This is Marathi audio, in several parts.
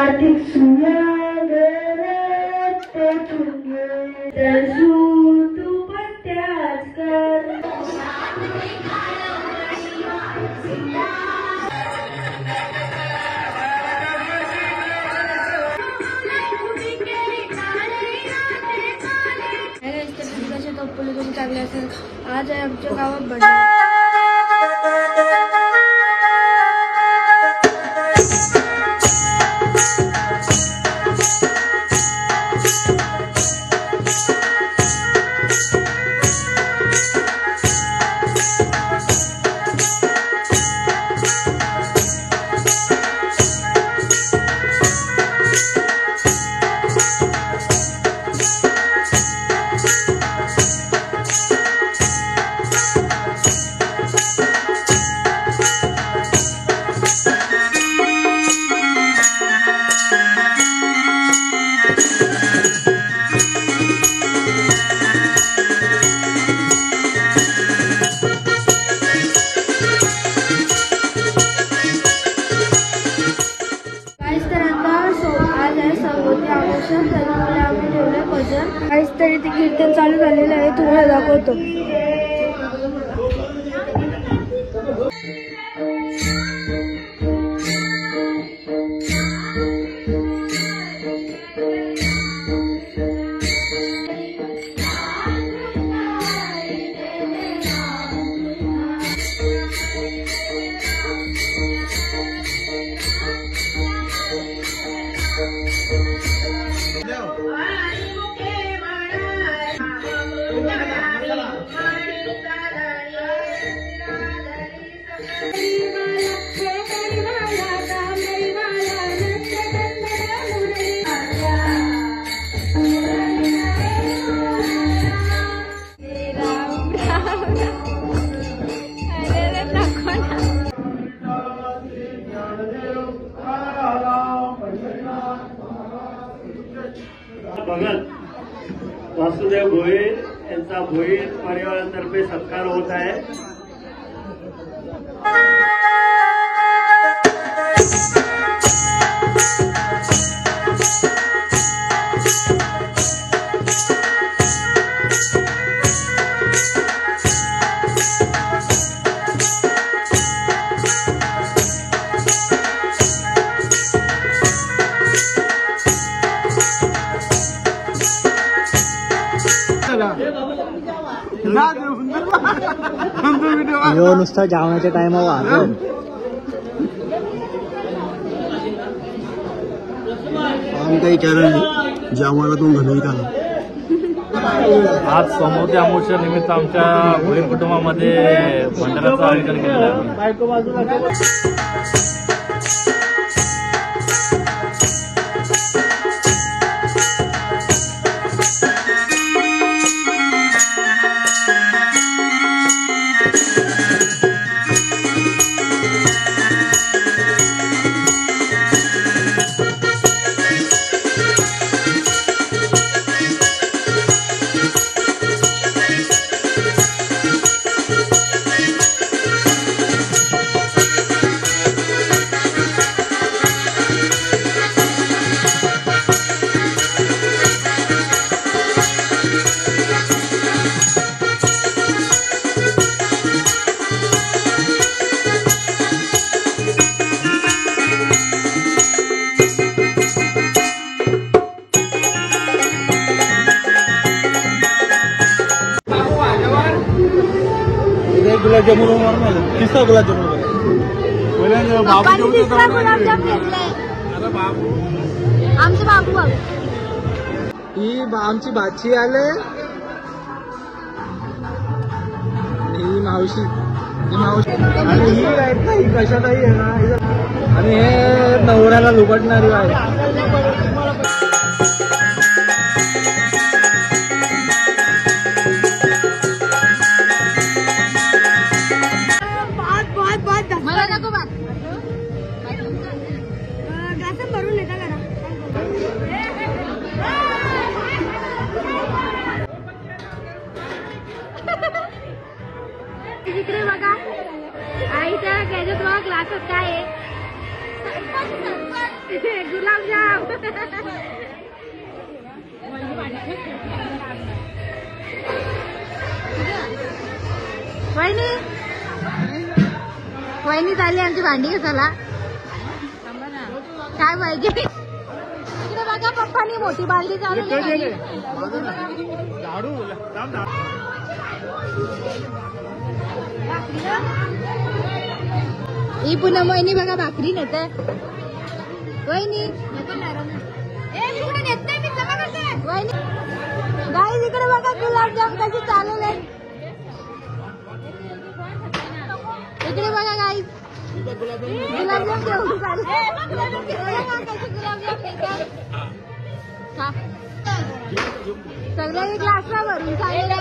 कार्तिक तू पत्त्याच कर. चांगले असेल. आज आहे आमच्या गावात बर्थडे. काहीच तरी ते कीर्तन चालू झालेलं आहे. तुम्हाला दाखवतो. भगत वासुदेव भोईर यांचा भोईर परिवारातर्फे सत्कार होत आहे. यो नुसतं जेवणाच्या टायमावर काही कारण जेवणातून घालवीत आला. आज समोरच्या अमावस्या निमित्त आमच्या भोईर कुटुंबामध्ये भंडाराचं आयोजन केलेलं आहे. गुलाबजामुन तिसरा गुलाबजामुन आमचे बाबू ही आमची भाची आले. ही मावशी आणि ही आहेत ना, ही कशातही आहे ना. आणि हे नवऱ्याला लुबडणारी आहे. भरून येता करा. तिकडे बघा आईच्या गॅजेट बघा ग्लासात काय आहे. गुलाबजाम वहिनी वहिनी चालली आमची भांडी कशाला काय पाहिजे इकडे बघा पप्पानी मोठी बालदी चालवली ही पुन्हा वहिनी बघा भाकरी नेते वहिनी वहिनी गाईज इकडे बघा गुलाबजाम कशी चालवले इकडे बघा गाईज गुलाबजाम घेऊन सगळे ग्लासला भरून चालले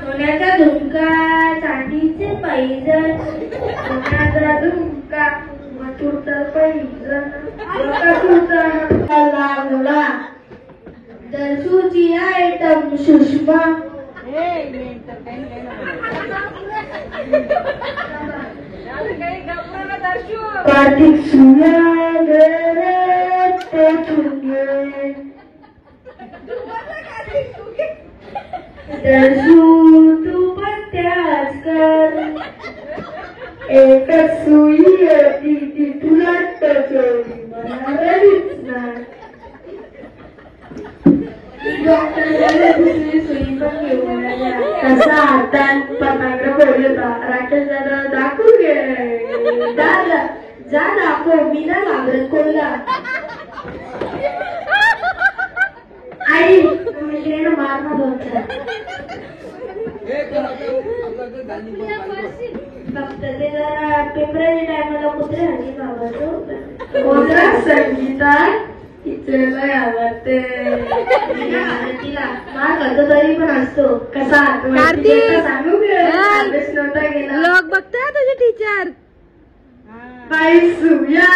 सोन्याचा झुमका, चांदीचे पैजण, सोन्याचा झुमका, मथुरचा पैजण, लागला दर्शूची आयटम सुषमा. कार्तिक दर्शू तू पण त्याच कर, एकच सुई होती ती तुला टचवली म्हणालीच नाही. दुसरी सुई पण घेऊन कसा हातात पतांगड बोलता राकेश दादा दाखवू घे दादा जा दाखव मी ना घाबरत कोणला. आई मैत्रिणीनं मारणार होता फक्त ते जरा पेपराच्या टायमाला कुत्रे हल्ली घाबरतो. कोणता संगीता तिला आवडते तिला मार करतो तरी पण असतो कसा सांगू अभ्यास नव्हता गेला. लोक बघता तुझे टीचर बाई सुया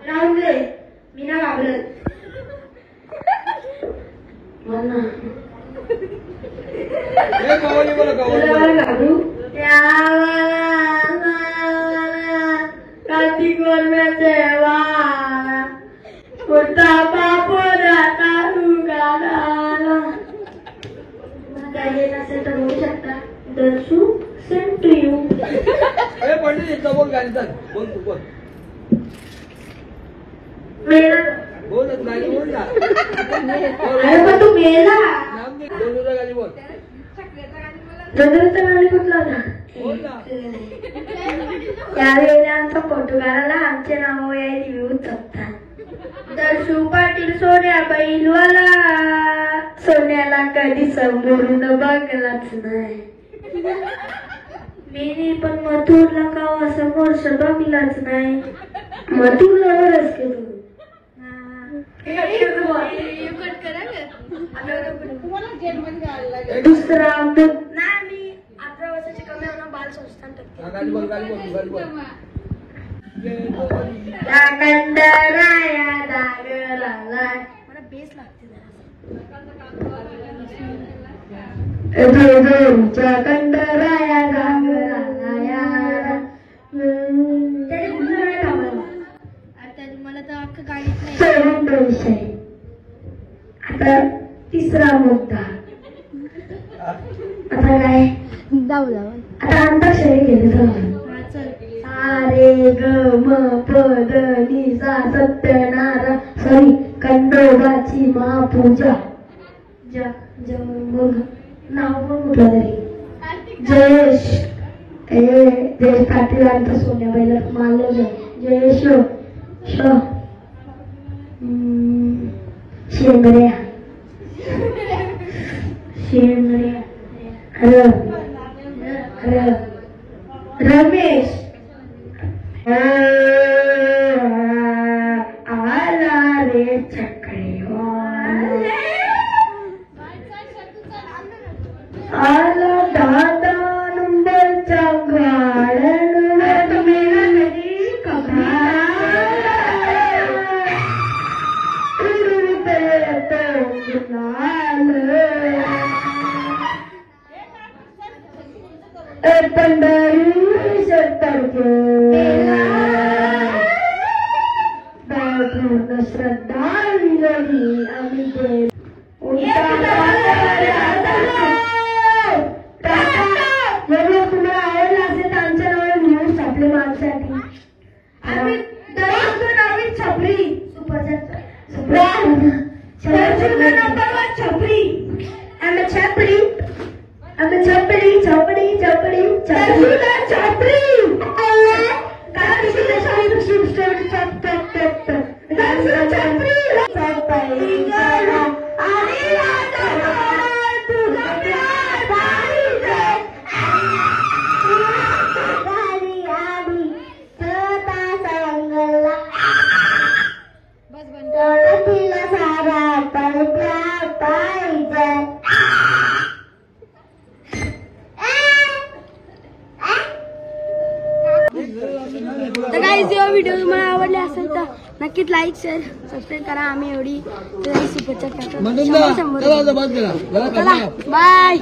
राहून दे मी ना घाबरत घाबरू कार्तिक वर्म्याचे वाला कुर्ता पापोराचा उगाला. काही नसेल तर होऊ शकता. दर्शू सेम टू यू. पण तू मेला चंद्रचा गाणी कुठला होता त्यावेळेला आमचा फोटो काढायला आमचे नाव यायची विविध जगतात. दर्शू पाटील सोन्या बैलवाला सोन्याला कधी समोरून बघलाच नाही. मी पण मथुरला कावा समोर बघलाच नाही. मथुरला वरच केलं दुसरा नाही मी 11 वर्षाची कमी होणार बाल संस्थान मला बेस लागते कंडराया मला तर अख्खं गाडीत नाही. विषय आता तिसरा मुद्दा आता काय जाऊ आता अंताक्षरी गेली सारे ग म प द नि सा सत्यनारायण सॉरी खंडोबाची महापूजा मग नाव पण कुठलं तरी जयेश जयेश पाटील आणि सोन्याबाईला मानलं जयेश शेंगऱ्या रमेश आला रे चक्रीवाला आला दादा नंबरचा गाड्यांवर मेरी कमाल पंढरी पूर्ण श्रद्धा विलगी आम्ही तुम्हाला आवडला असेल तर आमच्या नावाला न्यूज छापले माणसाठी छपरी छपरी तर गाईज व्हिडिओ तुम्हाला आवडले असेल तर नक्कीच लाईक शेअर सबस्क्राईब करा. आम्ही एवढी सुपर चॅट टाकतो. बाय.